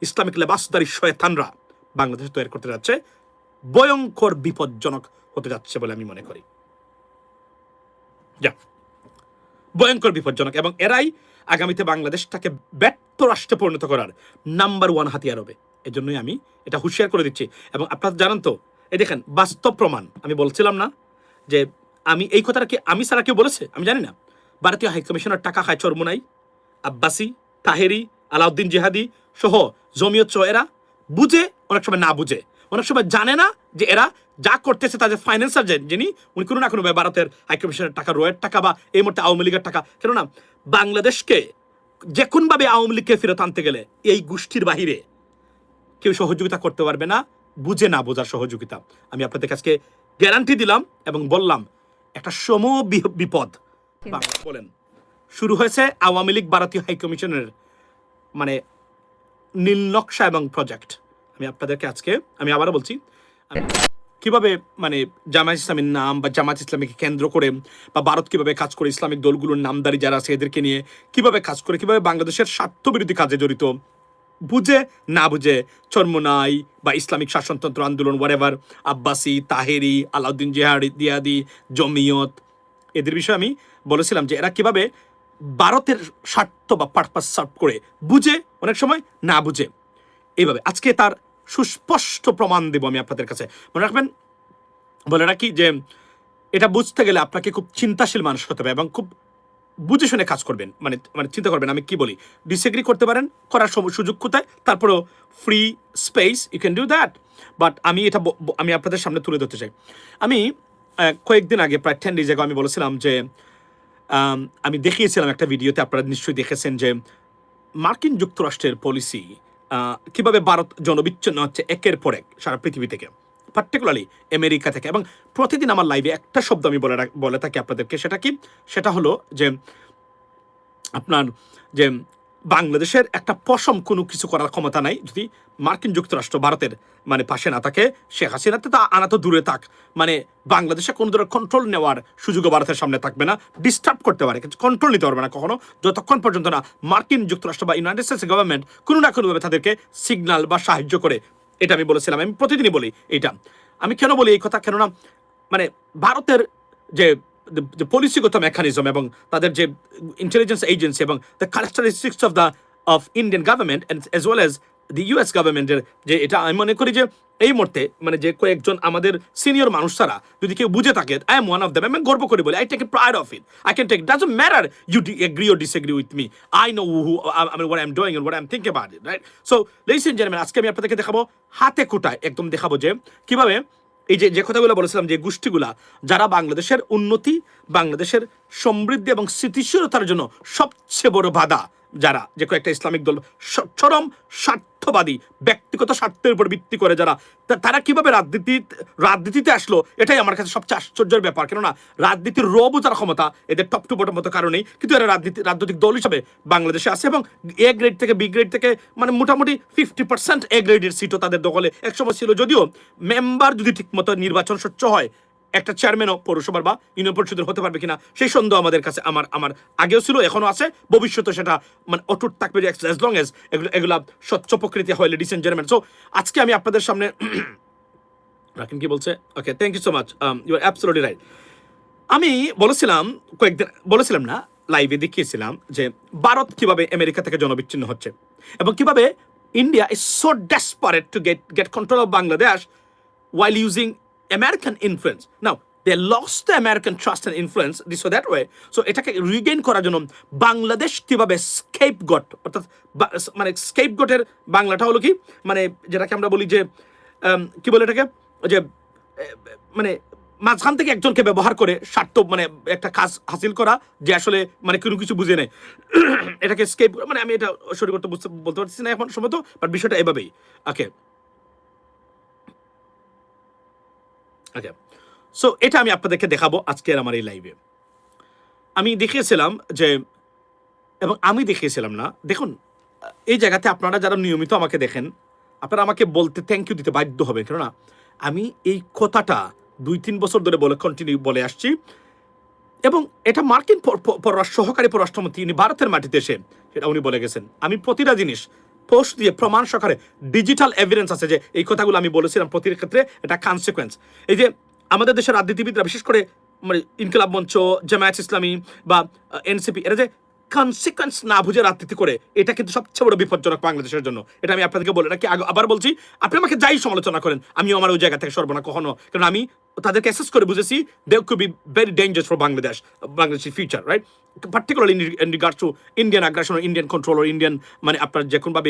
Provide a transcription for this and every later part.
Islamic লেবাসদারি শয়তানরা বাংলাদেশে তৈরি করতে যাচ্ছে, ভয়ঙ্কর বিপজ্জনক হতে যাচ্ছে বলে আমি মনে করি। ভয়ঙ্কর বিপজ্জনক, এবং এরাই আগামীতে বাংলাদেশটাকে ব্যর্থ রাষ্ট্রে পরিণত করার নাম্বার 1 হাতিয়ার হবে। এজন্যই আমি এটা হুঁশিয়ার করে দিচ্ছি। এবং আপনারা জানেন তো, এই দেখেন বাস্তব প্রমাণ। আমি বলছিলাম না যে আমি এই কথাটা কি আমি ছাড়া কেউ বলেছে? আমি জানি না। ভারতীয় হাইকমিশনের টাকা খায় চরমুনাই, আব্বাসি, তাহেরি, আলাউদ্দিন জিহাদি সহ জমিয়ত সহ এরা বুঝে, অনেক সময় না বুঝে, অনেক সময় জানে না যে এরা যা করতেছে তাদের ফাইন্যান্সার যিনি উনি কোনো না কোনো ভারতের হাইকমিশনের টাকা, রয়ের টাকা বা এই মুহূর্তে আওয়ামী লীগের টাকা। কেননা বাংলাদেশকে যে কোনভাবে আওয়ামী লীগকে ফেরত আনতে গেলে এই গোষ্ঠীর বাহিরে কেউ সহযোগিতা করতে পারবে না, বুঝে না বোঝার সহযোগিতা। আমি আপনাদের কাছে গ্যারান্টি দিলাম এবং বললাম একটা বিপদ বলেন শুরু হয়েছে আওয়ামী লীগ ভারতীয় হাইকমিশনের মানে নীল নকশা এবং প্রজেক্ট। আমি আপনাদেরকে আজকে আমি আবারও বলছি কিভাবে মানে জামায়াত ইসলামের নাম বা জামায়াত ইসলামীকে কেন্দ্র করে বা ভারত কিভাবে কাজ করে, ইসলামিক দলগুলোর নামদারি যারা আছে এদেরকে নিয়ে কিভাবে কাজ করে, কিভাবে বাংলাদেশের স্বার্থবিরোধী কাজে জড়িত, বুঝে না বুঝে চরমোনাই বা ইসলামিক শাসনতন্ত্র আন্দোলন, ওয়ারেভার, আব্বাসি, তাহেরি, আলাউদ্দিন জিহাদি, জমিয়ত, এদের বিষয়ে আমি বলেছিলাম যে এরা কিভাবে ভারতের স্বার্থ বা পারপাস সার্ভ করে, বুঝে অনেক সময় না বুঝে এইভাবে। আজকে তার সুস্পষ্ট প্রমাণ দেব আমি আপনাদের কাছে। মনে রাখবেন, বলে রাখি যে এটা বুঝতে গেলে আপনাকে খুব চিন্তাশীল মানুষ হতে হবে এবং খুব বুঝে শুনে কাজ করবেন, মানে মানে চিন্তা করবেন। আমি কি বলি, ডিসএগ্রি করতে পারেন, করার সুযোগ কোথায়, তারপরেও free space, you can do that. But আমি এটা আমি আপনাদের সামনে তুলে ধরতে চাই। আমি কয়েকদিন আগে, প্রায় 10 days ago আমি বলেছিলাম যে আমি দেখিয়েছিলাম একটা ভিডিওতে, আপনারা নিশ্চয়ই দেখেছেন যে মার্কিন যুক্তরাষ্ট্রের পলিসি কিভাবে ভারত জনবিচ্ছিন্ন হচ্ছে একের পর এক সারা পৃথিবী থেকে, পার্টিকুলারলি আমেরিকা থেকে। এবং প্রতিদিন আমার লাইভে একটা শব্দ আমি বলে থাকি আপনাদেরকে, সেটা কি, সেটা হলো যে আপনার যে বাংলাদেশের একটা পশম কোনো কিছু করার ক্ষমতা নাই যদি মার্কিন যুক্তরাষ্ট্র ভারতের মানে পাশে না থাকে। শেখ হাসিনাতে তা আনা তো দূরে থাক, মানে বাংলাদেশে কোনো ধরনের কন্ট্রোল নেওয়ার সুযোগও ভারতের সামনে থাকবে না, ডিস্টার্ব করতে পারে কিন্তু কন্ট্রোল নিতে পারবে না কখনো, যতক্ষণ পর্যন্ত না মার্কিন যুক্তরাষ্ট্র বা ইউনাইটেড স্টেটস গভর্নমেন্ট কোনো না কোনোভাবে তাদেরকে সিগন্যাল বা সাহায্য করে। এটা আমি বলেছিলাম, আমি প্রতিদিনই বলি এটা। আমি কেন বলি এই কথা, কেননা মানে ভারতের যে পলিসিগত মেকানিজম এবং তাদের যে ইন্টেলিজেন্স এজেন্সি এবং the characteristics of Indian government as well as the US গভর্নমেন্টের, যে এটা আমি মনে করি যে এই মুহূর্তে মানে যে কয়েকজন আমাদের সিনিয়র মানুষ ছাড়া যদি কেউ বুঝে থাকে, I am one of them, আমি গর্ব করে বলি, I take a pride of it, I can take, doesn't matter you agree or disagree with me, I know what I am doing and what I am thinking about it, right? So ladies and gentleman, আজকে আমি আপনাদেরকে দেখাবো হাতে কোটায় একদম দেখাবো যে কিভাবে এই যে কথাগুলো বলেছিলাম, যে গোষ্ঠীগুলা যারা বাংলাদেশের উন্নতি, বাংলাদেশের সমৃদ্ধি এবং স্থিতিশীলতার জন্য সবচেয়ে বড় বাধা, যারা যে কয়েকটা ইসলামিক দল চরম স্বার্থবাদী, ব্যক্তিগত স্বার্থের উপর ভিত্তি করে যারা, তারা কিভাবে রাজনীতিতে আসলো, এটাই আমার কাছে সবচেয়ে আশ্চর্যের ব্যাপার। কেননা রাজনীতির র বোঝার ক্ষমতা এদের টপ টু বটম মতো কারণেই, কিন্তু এরা রাজনৈতিক দল হিসাবে বাংলাদেশে আছে এবং এ গ্রেড থেকে বি গ্রেড থেকে মানে মোটামুটি 50% এ গ্রেডের সিটও তাদের দখলে একসময় ছিল। যদিও মেম্বার যদি ঠিকমতো নির্বাচন স্বচ্ছ হয়, একটা চেয়ারম্যানও পৌরসভার বা ইউনিয়ন পরিষদের হতে পারবে কিনা সেই সন্দেহ আমাদের কাছে আমার আগেও ছিল, এখনো আছে, ভবিষ্যতে সেটা মানে অটুট থাকবে অ্যাজ লং এজ এগুলা স্বচ্ছ প্রকৃতি হয়। লেডিস এন্ড জেন্টলম্যান, সো আজকে আমি আপনাদের সামনে রাকিন কি বলছে, okay, thank you so much, you are absolutely right. আমি বলেছিলাম না, লাইভে দেখিয়েছিলাম যে ভারত কিভাবে আমেরিকা থেকে জনবিচ্ছিন্ন হচ্ছে এবং কিভাবে India is so desperate to get control of Bangladesh while using American influence. Now, they lost the American trust and influence this or that way. So এটাকে রিগেইন করার জন্য বাংলাদেশ কিভাবে স্কেপগট, অর্থাৎ মানে স্কেপগটের বাংলাটা হলো কি, মানে যেটাকে আমরা বলি যে কি বলে এটাকে, যে মানে মাঝখান থেকে একজনকে ব্যবহার করে স্বার্থ মানে একটা কাজ হাসিল করা, যে আসলে মানে কোনো কিছু বুঝে নেই, এটাকে স্কেপ, মানে আমি এটা সঠিক করতে বলতে পারছি না এখন সম্ভবত, বাট বিষয়টা এভাবেই। ওকে, ওকে, সো এটা আমি আপনাদেরকে দেখাবো আজকের আমার এই লাইভে। আমি দেখিয়েছিলাম যে, এবং আমি দেখিয়েছিলাম না, দেখুন এই জায়গাতে আপনারা যারা নিয়মিত আমাকে দেখেন, আপনারা আমাকে বলতে থ্যাংক ইউ দিতে বাধ্য হবে, কেননা আমি এই কথাটা 2-3 বছর ধরে কন্টিনিউ বলে আসছি। এবং এটা মার্কিন সহকারী পররাষ্ট্রমন্ত্রী, তিনি ভারতের মাটিতে এসে সেটা উনি বলে গেছেন। আমি প্রতিটা জিনিস পোস্ট দিয়ে প্রমাণ সহকারে ডিজিটাল এভিডেন্স আছে যে এই কথাগুলো আমি বলেছিলাম প্রতির ক্ষেত্রে এটা কনসিকোয়েন্স। এই যে আমাদের দেশের রাজনীতিবিদরা বিশেষ করে মানে ইনকিলাব মঞ্চ, জামায়াত ইসলামী বা এনসিপি, এরা যে কনসিকোয়েন্স না বুঝে রাজনীতি করে, এটা কিন্তু সবচেয়ে বড় বিপজ্জনক বাংলাদেশের জন্য। এটা আমি আপনাদেরকে বলে রাখি, আবার বলছি, আপনি আমাকে যাই সমালোচনা করেন, আমিও আমার ওই জায়গা থেকে সরব না কখনো, কারণ আমি তাদেরকে অ্যাসেস করে বুঝেছি they could be very dangerous for বাংলাদেশের future, right? Particularly in regards to Indian আগ্রাসন, ইন্ডিয়ান কন্ট্রোল, ইন্ডিয়ান মানে আপনার যে কোনোভাবে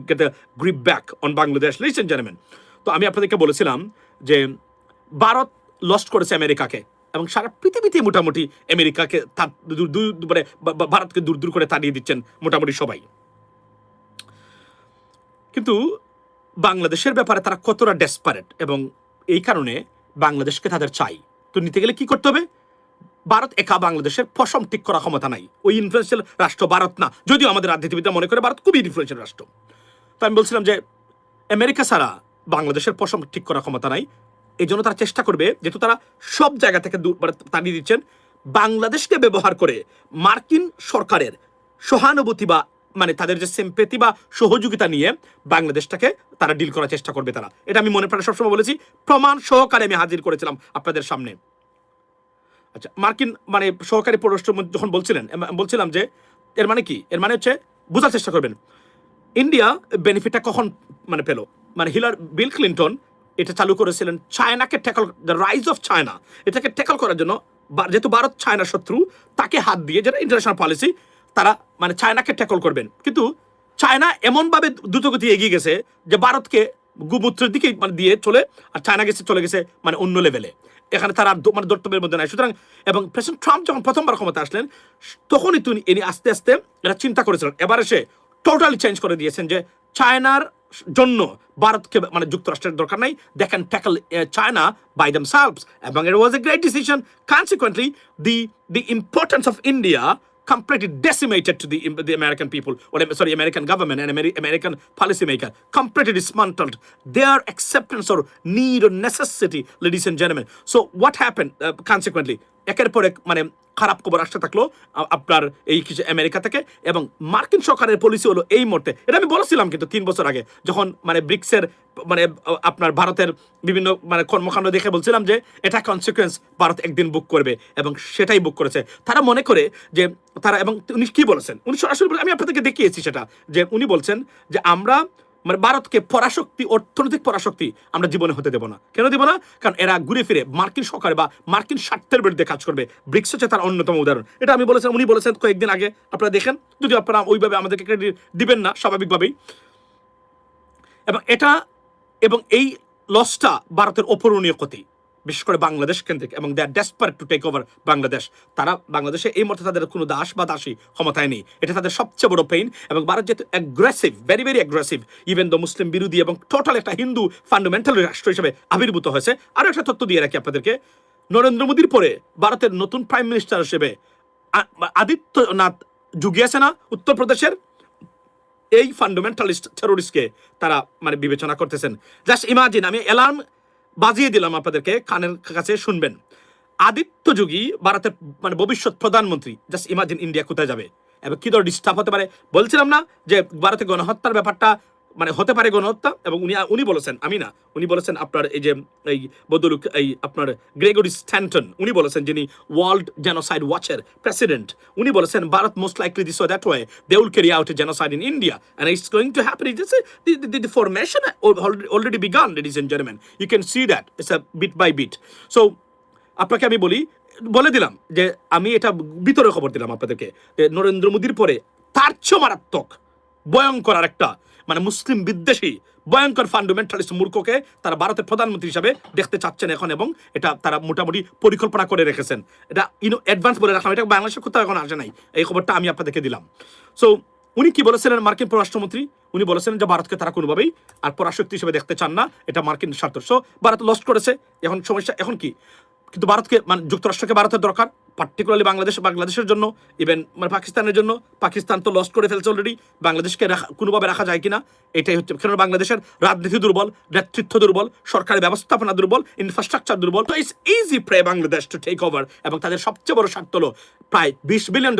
get the grip back on Bangladesh. Listen and gentleman, তো আমি আপনাদেরকে বলেছিলাম যে ভারত লস্ট করেছে আমেরিকাকে, এবং সারা পৃথিবীতে মোটামুটি আমেরিকাকে মানে ভারতকে দূর দূর করে তাড়িয়ে দিচ্ছেন মোটামুটি সবাই। কিন্তু বাংলাদেশের ব্যাপারে তারা কতটা ডেসপারেট, এবং এই কারণে বাংলাদেশকে তাদের চাই। তো নিতে গেলে কি করতে হবে? ভারত একা বাংলাদেশের পশম ঠিক করা ক্ষমতা নাই। ওই ইনফ্লুয়েন্সিয়াল রাষ্ট্র ভারত না, যদিও আমাদের রাজনীতিবিদরা মনে করে ভারত খুবই ইনফ্লুয়েন্সিয়াল রাষ্ট্র। তো আমি বলছিলাম যে আমেরিকা ছাড়া বাংলাদেশের পশম ঠিক করার ক্ষমতা নাই। এই জন্য তারা চেষ্টা করবে, যেহেতু তারা সব জায়গা থেকে তাড়িয়ে দিচ্ছেন, বাংলাদেশকে ব্যবহার করে মার্কিন সরকারের সহানুভূতি বা মানে তাদের যে সিম্পেথি বা সহযোগিতা নিয়ে বাংলাদেশটাকে তারা ডিল করার চেষ্টা করবে তারা। এটা আমি মনে প্রাণে সবসময় বলেছি, প্রমাণ সহকারে আমি হাজির করেছিলাম আপনাদের সামনে। আচ্ছা, মার্কিন মানে সহকারী পররাষ্ট্রমন্ত্রী যখন বলছিলাম যে এর মানে কি, এর মানে হচ্ছে বোঝার চেষ্টা করবেন ইন্ডিয়া বেনিফিটটা কখন মানে পেল। মানে বিল ক্লিন্টন এটা চালু করেছিলেন চায়নাকে tackle, the rise of China, এটাকে ট্যাকল করার জন্য। যেহেতু ভারত চায়নার শত্রু, তাকে হাত দিয়ে, যেটা ইন্টারন্যাশনাল পলিসি, তারা মানে চায়নাকে ট্যাকল করবেন। কিন্তু চায়না এমনভাবে দ্রুতগতি এগিয়ে গেছে যে ভারতকে গোমূত্রের দিকে মানে দিয়ে চলে, আর চায়না চলে গেছে মানে অন্য লেভেলে। এখানে তারা মানে দর্তব্যের মধ্যে নাই। সুতরাং এবং প্রেসিডেন্ট ট্রাম্প যখন প্রথমবার ক্ষমতা আসলেন, তখনই তিনি আস্তে আস্তে এরা চিন্তা করেছিলেন, এবার এসে টোটালি চেঞ্জ করে দিয়েছেন যে চায়নার জন্য ভারতকে মানে যুক্তরাষ্ট্রের দরকার নাই, they can tackle China by themselves. এবং it was a great decision. Consequently the importance of India completely decimated to the American people, or sorry, American government and American policymaker, completely dismantled their acceptance or need or necessity, ladies and gentlemen. So what happened consequently? একের পর এক মানে খারাপ খবর আসতে থাকলো আপনার এই কিছু আমেরিকা থেকে, এবং মার্কিন সরকারের পলিসি হলো এই মুহূর্তে, এটা আমি বলেছিলাম কিন্তু 3 বছর আগে, যখন মানে ব্রিক্সের মানে আপনার ভারতের বিভিন্ন মানে কর্মকাণ্ড দেখে বলছিলাম যে এটা কনসিকুয়েন্স ভারত একদিন বুক করবে, এবং সেটাই বুক করেছে। তারা মনে করে যে তারা, এবং উনি কি বলেছেন, উনি সরাসরি আমি আপনাদেরকে দেখিয়েছি সেটা, যে উনি বলছেন যে আমরা মানে ভারতকে পরাশক্তি, অর্থনৈতিক পরাশক্তি আমরা জীবনে হতে দেব না। কেন দেব না? কারণ এরা ঘুরে ফিরে মার্কিন সরকার বা মার্কিন স্বার্থের বিরুদ্ধে কাজ করবে। ব্রিক্স হচ্ছে তার অন্যতম উদাহরণ। এটা আমি বলেছেন, উনি বলেছেন কয়েকদিন আগে, আপনারা দেখেন, যদি আপনারা ওইভাবে আমাদেরকে ক্রেডিট দিবেন না স্বাভাবিকভাবেই। এবং এই লসটা ভারতের অপূরণীয় ক্ষতি, বিশেষ করে বাংলাদেশ কেন্দ্রিক, এবং they are desperate to take over Bangladesh. তারা বাংলাদেশে এই মুহূর্তে তাদের কোনো দাস বা দাসী ক্ষমতায় নেই, এটা তাদের সবচেয়ে বড় পেইন। এবং ভারত যেহেতু aggressive, very very aggressive, even the Muslim বিরোধী এবং টোটাল একটা হিন্দু ফান্ডামেন্টাল রাষ্ট্র হিসেবে আবির্ভূত হয়েছে। আরও একটা তথ্য দিয়ে রাখি আপনাদেরকে, নরেন্দ্র মোদীর পরে ভারতের নতুন প্রাইম মিনিস্টার হিসেবে আদিত্যনাথ যোগী আছে না উত্তরপ্রদেশের, এই ফান্ডামেন্টালিস্ট টেরোরিস্টকে তারা মানে বিবেচনা করতেছেন। জাস্ট ইমাজিন, আমি অ্যালার্ম বাজিয়ে দিলাম আপনাদেরকে, কানের কাছে শুনবেন। আদিত্য যোগী ভারতের মানে ভবিষ্যৎ প্রধানমন্ত্রী, জাস্ট ইমাজিন ইন্ডিয়া কোথায় যাবে এবং কি ধরনের ডিস্টার্ব হতে পারে। বলছিলাম না যে ভারতে গণহত্যার ব্যাপারটা মানে হতে পারে গণহত্যা, এবং উনি বলেছেন, আমি না, উনি বলেছেন আপনার এই যে এই বদলুক এই আপনার গ্রেগরি স্ট্যান্টন, উনি বলেছেন, যিনি ওয়ার্ল্ড জেনোসাইড ওয়াচের প্রেসিডেন্ট, উনি বলেছেন Bharat most likely this way that way they will carry out a genocide in India and it's going to happen. The formation already begun, ladies and gentlemen. You can see that it's a bit by bit. So আপনাকে আমি বলে দিলাম যে আমি এটা ভিতরে খবর দিলাম আপনাদেরকে, যে নরেন্দ্র মোদীর পরে তার চেয়ে মারাত্মক ভয়ঙ্কর আর একটা মানে মুসলিম বিদ্বেষী ভয়ঙ্কর ফান্ডামেন্টালিস্ট মূর্খকে তারা ভারতের প্রধানমন্ত্রী হিসাবে দেখতে চাচ্ছেন এখন, এবং এটা তারা মোটামুটি পরিকল্পনা করে রেখেছেন। এটা অ্যাডভান্স বলে রাখলাম, এটা বাংলাদেশের কোথাও এখন আসে নাই, এই খবরটা আমি আপনাদেরকে দিলাম। সো উনি কি বলেছিলেন মার্কিন পররাষ্ট্রমন্ত্রী, উনি বলেছিলেন যে ভারতকে তারা কোনোভাবেই আর পরাশক্তি হিসেবে দেখতে চান না, এটা মার্কিন স্বার্থ। সো ভারত লস্ট করেছে, এখন সমস্যা এখন কি, কিন্তু ভারতকে মানে যুক্তরাষ্ট্রকে ভারতের দরকার, পার্টিকুলারলি বাংলাদেশের জন্য, ইভেন মানে পাকিস্তানের জন্য। পাকিস্তান তো লস্ট করে ফেলছে অলরেডি, বাংলাদেশকে কোনোভাবে রাখা যায় কিনা এটাই হচ্ছে, কারণ বাংলাদেশের রাজনীতি দুর্বল, নেতৃত্ব দুর্বল, সরকারি ব্যবস্থাপনা দুর্বল, ইনফ্রাস্ট্রাকচার দুর্বল। তো it's easy prey Bangladesh to take over. এবং তাদের সবচেয়ে বড় স্বার্থ হলো প্রায় $20 বিলিয়ন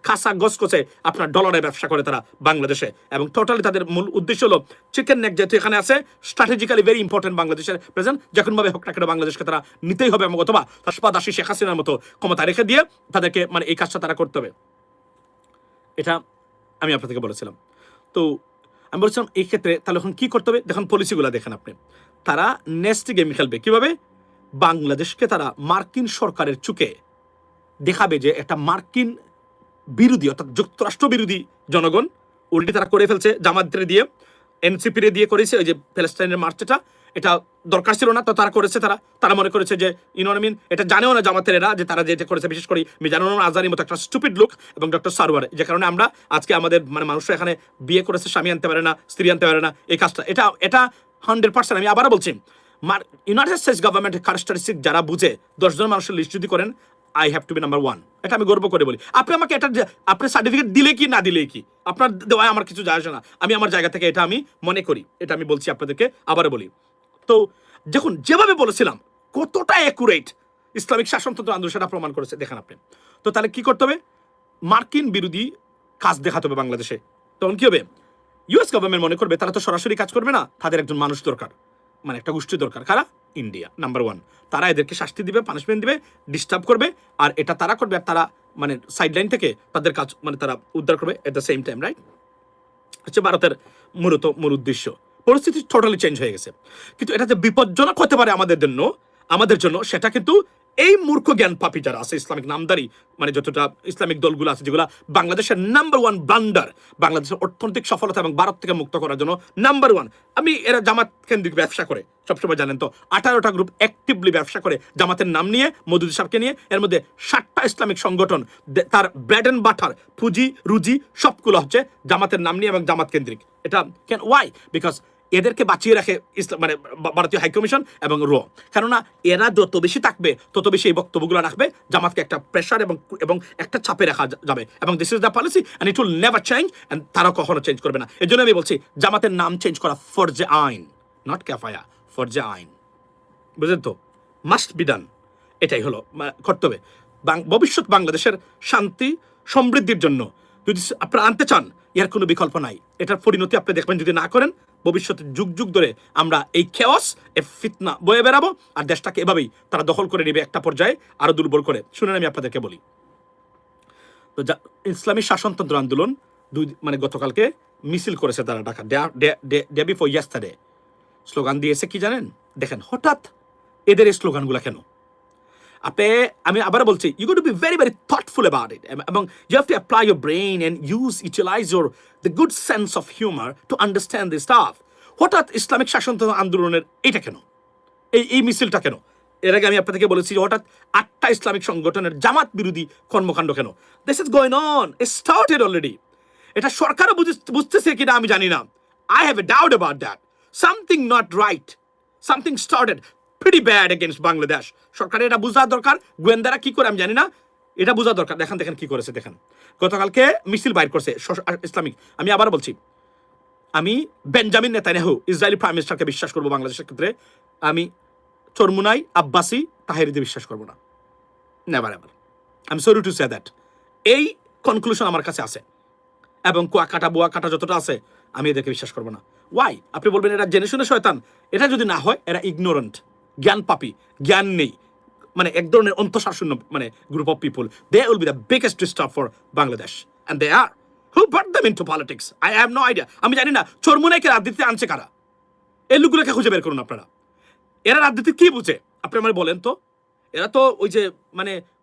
খাসা গসগসে আপনার ডলারের ব্যবসা করে তারা বাংলাদেশে। এবং টোটালি তাদের মূল উদ্দেশ্য হলো চিকেন নেক যেহেতু এখানে আছে, স্ট্র্যাটেজিক্যালি ভেরি ইম্পর্টেন্ট বাংলাদেশের প্রেজেন্ট, যখনভাবে হোক না কেন বাংলাদেশকে তারা নিতেই হবে, এবং অথবা দাসী শেখ হাসিনার মতো ক্ষমতা রেখে দিয়ে তাদেরকে মানে এই কাজটা তারা করতে হবে। এটা আমি আপনাদেরকে বলেছিলাম। তো আমি বলছিলাম এই ক্ষেত্রে তাহলে এখন কি করতে হবে, দেখুন পলিসিগুলো দেখেন আপনি। তারা নেক্সট গেম খেলবে কিভাবে, বাংলাদেশকে তারা মার্কিন সরকারের চুকে দেখাবে যে একটা মার্কিন বিরোধী অর্থাৎ যুক্তরাষ্ট্র বিরোধী জনগণ অলরেডি তারা করে ফেলছে, জামাতের দিয়ে এনসিপি দিয়ে করেছে। ওই যে প্যালেস্টাইনের মার্চটা, এটা দরকার ছিল না, তো তারা করেছে। তারা মনে করেছে যে ইউনোমিন এটা জানেও না জামাতের এরা যে তারা যেটা করেছে, বিশেষ করে মিজানুর আজহারির মতো একটা স্টুপিড লুক এবং ডক্টর সারওয়ার, যে কারণে আমরা আজকে আমাদের মানে মানুষরা এখানে বিয়ে করেছে, স্বামী আনতে পারে না, স্ত্রী আনতে পারে না, এই কাজটা এটা 100%। আমি আবারও বলছি, ইউনাইটেড স্টেটস গভর্নমেন্টের ক্যারেক্টারিস্টিক যারা বুঝে 10 জন মানুষের লিস্ট যদি করেন, I have to be number 1। এটা আমি গর্ব করে বলি। আপনি আমাকে এটা আপনি সার্টিফিকেট দিলে কি না দিলে কি, আপনার দেওয়ায় আমার কিছু যায় আসে না। আমি আমার জায়গা থেকে এটা আমি মনে করি, এটা আমি বলছি আপনাদেরকে, আবারও বলি। তো যখন যেভাবে বলেছিলাম কতটা অ্যাকুরেট ইসলামিক শাসনতন্ত্র আন্দোলন সেটা প্রমাণ করেছে দেখেন আপনি। তো তাহলে কি করতে হবে, মার্কিন বিরোধী কাজ দেখাতে হবে বাংলাদেশে। তখন কি হবে, ইউএস গভর্নমেন্ট মনে করবে তারা তো সরাসরি কাজ করবে না, তাদের একজন মানুষ দরকার, মানে একটা গোষ্ঠী দরকার। কারা? India number 1। তারা এদেরকে শাস্তি দিবে, পানিশমেন্ট দিবে, ডিস্টার্ব করবে, আর এটা তারা করবে, আর তারা মানে সাইডলাইন থেকে তাদের কাজ মানে তারা উদ্ধার করবে at the same time, right? হচ্ছে ভারতের মূল উদ্দেশ্য। পরিস্থিতি টোটালি চেঞ্জ হয়ে গেছে, কিন্তু এটা যে বিপজ্জনক হতে পারে আমাদের জন্য সেটা কিন্তু এই মূর্খ জ্ঞান পাপী যারা আছে, ইসলামিক নামদারি মানে যতটা ইসলামিক দলগুলো আছে, যেগুলো বাংলাদেশের নাম্বার 1 ব্লান্ডার, বাংলাদেশের অর্থনৈতিক সফলতা এবং ভারত থেকে মুক্ত করার জন্য নাম্বার 1। এরা জামাত কেন্দ্রিক ব্যবসা করে, সবসময় জানেন তো 18টা গ্রুপ অ্যাক্টিভলি ব্যবসা করে জামাতের নাম নিয়ে, মওদুদি সাহেবকে নিয়ে। এর মধ্যে 7টা ইসলামিক সংগঠন, তার ব্রেড এন্ড বাটার পুঁজি রুজি সবগুলো হচ্ছে জামাতের নাম নিয়ে এবং জামাত কেন্দ্রিক। এটা কেন, ওয়াই? বিকজ এদেরকে বাঁচিয়ে রাখে মানে ভারতীয় হাইকমিশন এবং র। কেননা এরা যত বেশি থাকবে তত বেশি এই বক্তব্যগুলো রাখবে, জামাতকে একটা প্রেশার এবং একটা চাপে রাখা যাবে। এবং this is the policy and it will never change, and তারা কখনো চেঞ্জ করবে না। এর জন্য আমি বলছি জামাতের নাম চেঞ্জ করা ফরজে আইন, নট ক্যাফায়া, ফরজে আইন, বুঝলেন তো? মাস্ট বি ডান, এটাই হলো করতে হবে। ভবিষ্যৎ বাংলাদেশের শান্তি সমৃদ্ধির জন্য যদি আপনারা আনতে চান, এর কোনো বিকল্প নাই। এটার পরিণতি আপনি দেখবেন, যদি না করেন ভবিষ্যতে যুগ ধরে আমরা এই খেওয়াস, এই ফিতনা বয়ে বেড়াবো, আর দেশটাকে এভাবেই তারা দখল করে নেবে একটা পর্যায়ে আরো দুর্বল করে। শুনেন আমি আপনাদেরকে বলি, তো ইসলামী শাসনতন্ত্র আন্দোলন মানে গতকালকে মিছিল করেছে তারা Dhaka, day before yesterday. Slogan দিয়েছে কি জানেন? দেখেন হঠাৎ এদের এই স্লোগানগুলো কেন। আমি আবার বলছি, you got to be very very thoughtful about it, এবং you have to apply your brain and utilise the good sense of humour to understand this stuff. হঠাৎ ইসলামিক শাসনতন্ত্র আন্দোলনের এটা কেন, এই মিছিলটা কেন? এর আগে আমি আপনাদেরকে বলেছি হঠাৎ 8টা ইসলামিক সংগঠনের জামাত বিরোধী কর্মকাণ্ড কেন? This is going on, it started already. এটা সরকারও বুঝতেছে কিনা আমি জানি না। I have a doubt about that. Something not right, something started pretty bad against Bangladesh. সরকারের এটা বোঝা দরকার, গোয়েন্দারা কি করে আমি জানি না, এটা বোঝা দরকার। দেখেন কি করেছে, দেখেন গতকালকে মিছিল বাইর করছে ইসলামিক। আমি আবার বলছি, আমি বেঞ্জামিন নেতানিয়াহু ইসরায়েলি প্রাইম মিনিস্টারকে বিশ্বাস করবো বাংলাদেশের ক্ষেত্রে, আমি চরমুনাই, আব্বাসি, তাহেরিতে বিশ্বাস করবো না, never ever. I am sorry to say that. এই কনক্লুশন আমার কাছে আছে, এবং কুয়াকাটা বুয়াকাটা যতটা আছে আমি এদেরকে বিশ্বাস করবো না। ওয়াই? আপনি বলবেন এরা জেনে শুনে শয়তান। এটা যদি না হয়, এরা ইগনোরেন্ট, জ্ঞান পাপী, জ্ঞান নেই, মানে এক ধরনের অন্তঃশাসন মানে group of people. They will be the biggest disturb for Bangladesh, and they are. Who brought them into politics? I have no idea. আমি জানি না চরমুনাইকে রাজনীতিতে আনছে কারা। এই লোকগুলোকে খুঁজে বের করুন আপনারা। এরা রাজনীতি কি বুঝে আপনি আমার বলেন তো? এরা তো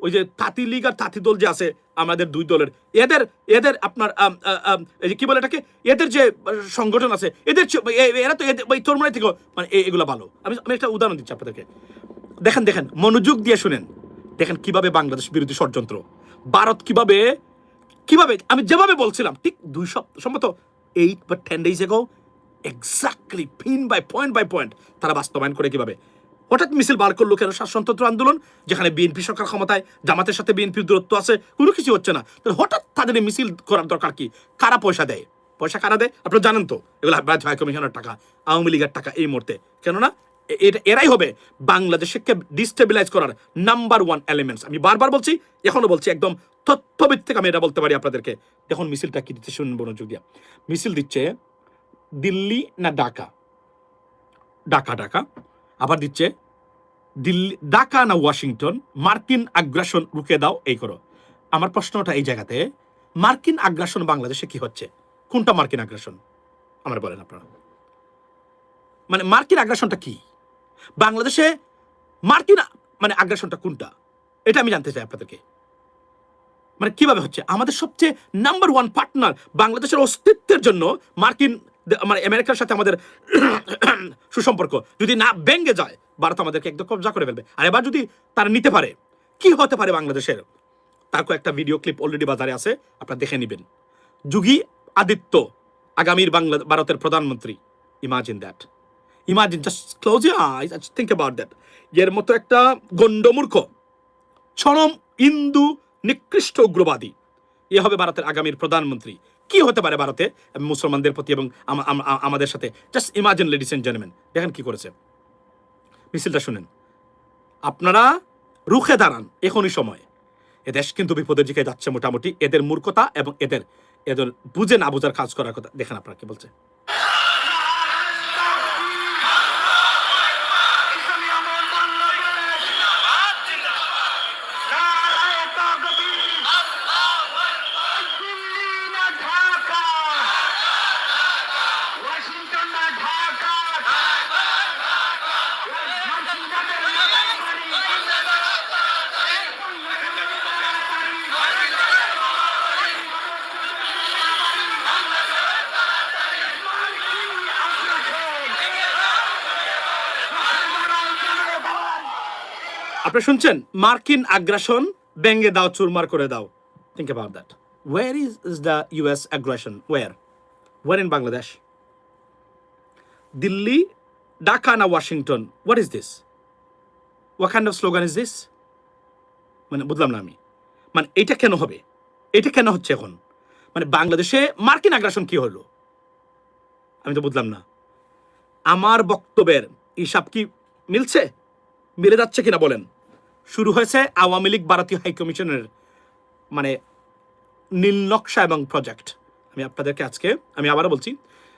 ওই যে তাঁতি লীগ আর তাঁতি দল যে আছে আমাদের দুই দলের, এদের আপনার কি বলে এটাকে, এদের যে সংগঠন আছে, এরা তো ওই চরমুনাই থেকে মানে এগুলো ভালো। আমি একটা উদাহরণ দিচ্ছি আপনাদেরকে, দেখেন মনোযোগ দিয়ে শুনেন। দেখেন কিভাবে বাংলাদেশ বিরোধী ষড়যন্ত্র, ভারত কিভাবে আমি যেভাবে বলছিলাম ঠিক 2 সপ্তাহ সম্ভবত 8 বা 10 days ago exactly pin by point তারা বাস্তবায়ন করে কিভাবে। হঠাৎ মিছিল বার করলো কেন? শাসনতন্ত্র আন্দোলন, যেখানে বিএনপি সরকার ক্ষমতায়, জামাতের সাথে বিএনপির দূরত্ব আছে, কোনো কিছু হচ্ছে না, তাহলে হঠাৎ তাদের এই মিছিল করার দরকার কি? কারা পয়সা দেয়? পয়সা কারা দেয় আপনারা জানেন তো? এগুলো জাতীয় হাইকমিশনের টাকা, আওয়ামী লীগের টাকা এই মুহূর্তে। কেননা এরাই হবে বাংলাদেশকে ডিস্টেবিলাইজ করার নাম্বার ওয়ান এলিমেন্টস। আমি বারবার বলছি, এখনো বলছি, একদম তথ্যভিত্তিক আমি এটা বলতে পারি আপনাদেরকে। দেখুন মিছিলটা কি দিচ্ছে, শুনুন মনোযোগ দিয়া। মিছিল দিচ্ছে দিল্লি না ঢাকা, ঢাকা আবার দিচ্ছে দিল্লি, ঢাকা না ওয়াশিংটন, মার্কিন আগ্রাসন রুখে দাও, এই করো। আমার প্রশ্নটা এই জায়গাতে, মার্কিন আগ্রাসন বাংলাদেশে কি হচ্ছে? কোনটা মার্কিন আগ্রাসন আমার বলেন আপনারা? মানে মার্কিন আগ্রাসনটা কি বাংলাদেশে? মার্কিন মানে আগ্রাসনটা কোনটা, এটা আমি জানতে চাই আপনাদেরকে। মানে কিভাবে হচ্ছে? আমাদের সবচেয়ে নাম্বার ওয়ান পার্টনার, বাংলাদেশের অস্তিত্বের জন্য মার্কিন, মানে আমেরিকার সাথে আমাদের সুসম্পর্ক যদি না ভেঙে যায়, ভারত আমাদেরকে একদম কবজা করে ফেলবে। আর এবার যদি তারা নিতে পারে, কি হতে পারে বাংলাদেশের? তার একটা ভিডিও ক্লিপ অলরেডি বাজারে আছে, আপনারা দেখে নেবেন। যোগী আদিত্য আগামীর ভারতের প্রধানমন্ত্রী। Imagine that, imagine, just close your eyes, think about that. এর মতো একটা গণ্ডমূর্খ, চরম হিন্দু, নিকৃষ্ট উগ্রবাদী, এ হবে ভারতের আগামীর প্রধানমন্ত্রী। কি হতে পারে ভারতে মুসলমানদের প্রতি এবং আমাদের সাথে? Just imagine ladies and gentleman. দেখেন কি করেছে, মিছিলটা শুনেন। আপনারা রুখে দাঁড়ান, এখনই সময়। এ দেশ কিন্তু বিপদের দিকে যাচ্ছে মোটামুটি। এদের মূর্খতা এবং এদের বুঝে না বুঝার কাজ করার কথা দেখেন আপনারা কি বলছে। আপনারা শুনছেন, মার্কিন আগ্রাসন ভেঙে দাও, চুরমার করে দাও। Think about that. Where is the US আগ্রাসন? Where in Bangladesh? দিল্লি, ঢাকা না Washington? What is this? What kind of slogan is this? মানে বুঝলাম না আমি। মানে এটা কেন হবে? এটা কেন হচ্ছে এখন? মানে বাংলাদেশে মার্কিন আগ্রাসন কি হলো? আমি তো বুঝলাম না। আমার বক্তব্যের হিসাব কি মিলছে? মিলে যাচ্ছে কিনা বলেন। শুরু হয়েছে আওয়ামী লীগ ভারতীয় হাইকমিশনের মানে নীল নকশা এবং প্রজেক্ট। আমি আপনাদেরকে আজকে, আমি আবারও বলছি,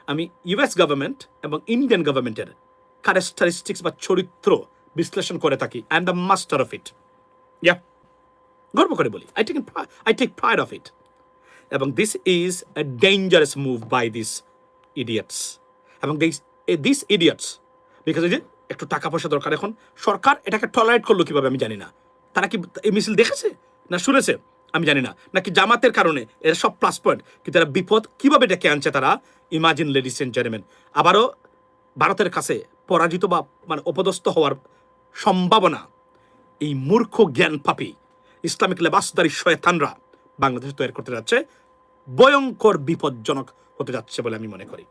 আমি ইউএস গভর্নমেন্ট এবং ইন্ডিয়ান গভর্নমেন্টের ক্যারেক্টারিস্টিক্স বা চরিত্র বিশ্লেষণ করে থাকি। I am the master of it. Yeah, গর্ব করে বলি, I take pride of it. এবং this is a dangerous move by this idiots. এবং দিস ইডিয়টস, বিকজ এই যে একটু টাকা পয়সা দরকার এখন, সরকার এটাকে টলারেট করলো কিভাবে আমি জানি না। তারা কি এই মিছিল দেখেছে না শুনেছে আমি জানি না, নাকি জামাতের কারণে এরা সব প্লাস পয়েন্ট, কিন্তু তারা বিপদ কিভাবে ডেকে আনছে তারা। ইমাজিন লেডিস এন্ড জেন্টলম্যান, আবারও ভারতের কাছে পরাজিত বা মানে অপদস্থ হওয়ার সম্ভাবনা এই মূর্খ জ্ঞান পাপী ইসলামিক লেবাসদারি শয়তানরা বাংলাদেশে তৈরি করতে যাচ্ছে। ভয়ঙ্কর বিপজ্জনক হতে যাচ্ছে বলে আমি মনে করি।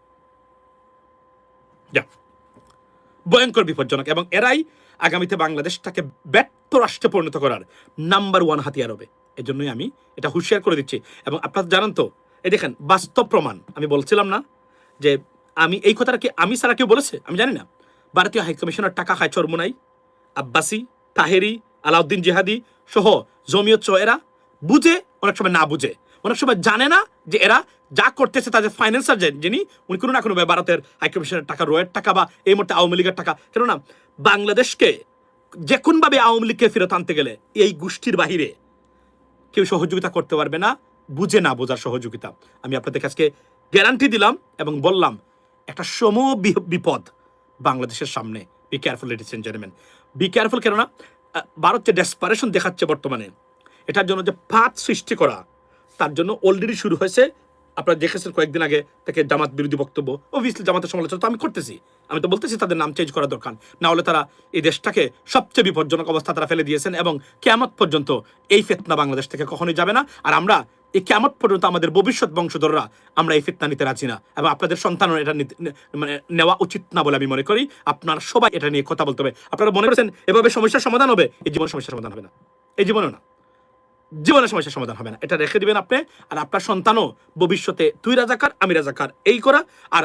ভয়ঙ্কর বিপজ্জনক, এবং এরাই আগামীতে বাংলাদেশটাকে ব্যর্থ রাষ্ট্রে পরিণত করার নাম্বার ওয়ান হাতিয়ার হবে। এজন্যই আমি এটা হুঁশিয়ার করে দিচ্ছি। এবং আপনারা জানেন তো, এই দেখেন বাস্তব প্রমাণ। আমি বলছিলাম না যে আমি এই কথাটা কি আমি ছাড়া কেউ বলেছে আমি জানি না। ভারতীয় হাইকমিশনের টাকা খায় চরমোনাই, আব্বাসি, তাহেরি, আলাউদ্দিন জিহাদি সহ জমিয়ত সহ এরা বুঝে, অনেক সময় না বুঝে, অনেক সময় জানে না যে এরা যা করতেছে তাদের ফাইন্যান্সার যিনি, উনি কোনো না কোনো ভারতের হাইকমিশনের টাকা, রয়ের টাকা বা এই মুহূর্তে আওয়ামী লীগের টাকা। কেননা বাংলাদেশকে যে কোনভাবে আওয়ামী লীগকে ফেরত আনতে গেলে এই গোষ্ঠীর বাহিরে কেউ সহযোগিতা করতে পারবে না, বুঝে না বোঝার সহযোগিতা। আমি আপনাদের কাছে গ্যারান্টি দিলাম এবং বললাম, একটা সমূহ বিপদ বাংলাদেশের সামনে। Be careful ladies and gentleman, be careful. কেননা ভারত যে ডেসপারেশন দেখাচ্ছে বর্তমানে, এটার জন্য যে ফাঁদ সৃষ্টি করা, তার জন্য অলরেডি শুরু হয়েছে আপনারা দেখেছেন কয়েকদিন আগে থেকে জামাত বিরোধী বক্তব্য, অবভিয়াসলি জামাতের সমালোচনা তো আমি করতেছি, আমি তো বলতেছি তাদের নাম চেঞ্জ করা দরকার, না হলে তারা এই দেশটাকে সবচেয়ে বিপজ্জনক অবস্থা তারা ফেলে দিয়েছেন এবং কিয়ামত পর্যন্ত এই ফিতনা বাংলাদেশ থেকে কখনোই যাবে না। আর আমরা এই কিয়ামত পর্যন্ত আমাদের ভবিষ্যৎ বংশধররা আমরা এই ফিতনা নিতে রাজি না, এবং আপনাদের সন্তানও এটা মানে নেওয়া উচিত না বলে আমি মনে করি। আপনারা সবাই এটা নিয়ে কথা বলতে হবে। আপনারা মনে করছেন এভাবে সমস্যার সমাধান হবে? এই জীবন সমস্যার সমাধান হবে না, এই জীবনেও না, জীবনের সমস্যার সমাধান হবে না। এটা রেখে দিবেন আপনি, আর আপনার সন্তানও ভবিষ্যতে তুই রাজাকার আমি রাজাকার এই করা আর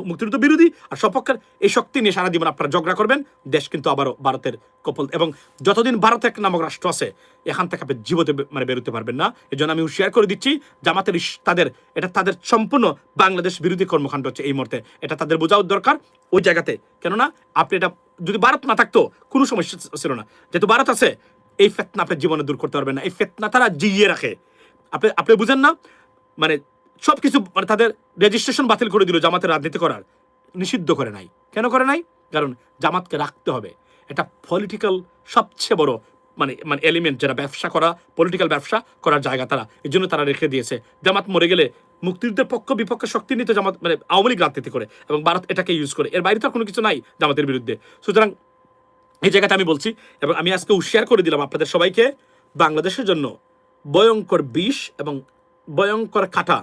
মুক্তিযুদ্ধ বিরোধী আর সপক্ষের এই শক্তি নিয়ে সারা জীবন আপনারা ঝগড়া করবেন। দেশ কিন্তু আবারও ভারতের কপল, এবং যতদিন ভারত এক নামক রাষ্ট্র আছে এখান থেকে আপনি জীবতে মানে বেরোতে পারবেন না। এই জন্য আমি শেয়ার করে দিচ্ছি জামাতের তাদের সম্পূর্ণ বাংলাদেশ বিরোধী কর্মকাণ্ড হচ্ছে এই মুহূর্তে, এটা তাদের বোঝাও দরকার ওই জায়গাতে। কেননা আপনি এটা যদি ভারত না থাকতো কোনো সমস্যা ছিল না, যেহেতু ভারত আছে এই ফেতনা আপনার জীবনে দূর করতে পারবেন না। এই ফেতনা তারা জিইয়ে রাখে, আপনি বুঝেন না, মানে সবকিছু মানে তাদের রেজিস্ট্রেশন বাতিল করে দিল জামাতের রাজনীতি করার, নিষিদ্ধ করে নাই। কেন করে নাই? কারণ জামাতকে রাখতে হবে, এটা পলিটিক্যাল সবচেয়ে বড় মানে মানে এলিমেন্ট, যারা ব্যবসা করা পলিটিক্যাল ব্যবসা করার জায়গা তারা, এই জন্য তারা রেখে দিয়েছে। জামাত মরে গেলে মুক্তিযুদ্ধের পক্ষ বিপক্ষে শক্তি নিতে জামাত মানে আওয়ামী লীগ রাজনীতি করে এবং ভারত এটাকে ইউজ করে, এর বাইরে তো কোনো কিছু নাই জামাতের বিরুদ্ধে। সুতরাং এই জায়গাটা আমি বলছি, এবং আমি আজকে শেয়ার করে দিলাম আপনাদের সবাইকে, বাংলাদেশের জন্য ভয়ঙ্কর বিষ এবং ভয়ঙ্কর কাঁটা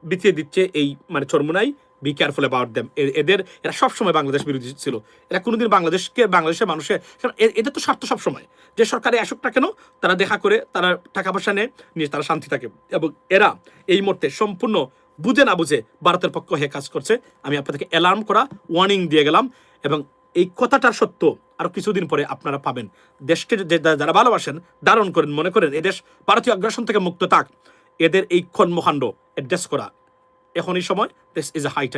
বিছিয়ে দিচ্ছে এই মানে Charmonai. Be careful about them. এরা সবসময় বাংলাদেশ বিরোধী ছিল, এরা কোনোদিন বাংলাদেশের মানুষের, কারণ এদের তো স্বার্থ সবসময়, যে সরকারে আসুক না কেন তারা দেখা করে, তারা টাকা পয়সা নিয়ে তারা শান্তি থাকে, এবং এরা এই মুহূর্তে সম্পূর্ণ বুঝে না বুঝে ভারতের পক্ষ হয়ে কাজ করছে। আমি আপনাদেরকে অ্যালার্ম করা ওয়ার্নিং দিয়ে গেলাম, এবং এই কথাটার সত্য আরো কিছুদিন পরে আপনারা পাবেন। দেশকে যারা ভালোবাসেন ধারণ করেন, মনে করেন এদেশ ভারতীয় আগ্রাসন থেকে মুক্ত থাক, এদের এই কর্মকাণ্ড অ্যাড্রেস করা এখনই সময়। This is a high time.